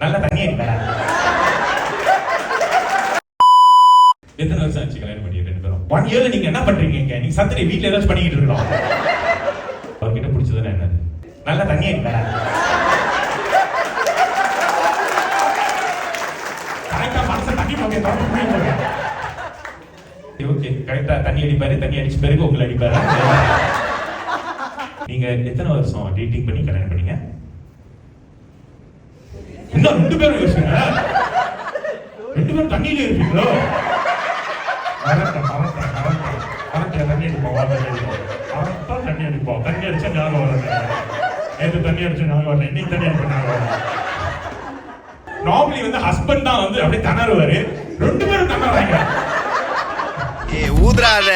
நல்ல தண்ணி அடிப்பேன். எத்தனை வருஷம் ஆச்சு கல்யாணம் பண்ணி 2 பேரும்? 1 இயர்ல நீங்க என்ன பண்றீங்க? நீங்க சத்திரி வீட்டுல ஏதாச்சும் பண்ணிக்கிட்டு இருக்கோம். அவர்கிட்ட பிடிச்சதுன்னா என்னது? நல்ல தண்ணி அடிப்பேன். கரெக்டா மனசை தண்ணி போக ஓகே கரெக்டா தண்ணி அடிப்பாரு. தண்ணி அடிச்சு பிறகு உங்களை அடிப்பாரு. நீங்க எத்தனை வருஷம் டேட்டிங் பண்ணி கல்யாணம் பண்ணீங்க? இன்னும் 2 பேரும் யோசிங்க. 2 பேரும் தண்ணியிலே இருப்பீங்களோ? தண்ணி அடிப்போம். தண்ணி அடிப்போம். தண்ணி அடிச்சா ஞாபகம் வரல. நேற்று தண்ணி அடிச்சா ஞாபகம் வரல. இன்னைக்கு தண்ணி அடிப்ப ஞாபகம் வரல. நார்மலி வந்து ஹஸ்பண்ட் தான் வந்து அப்படியே தணறுவாரு. 2 பேரும் தணறாங்க. ஊதுறாத.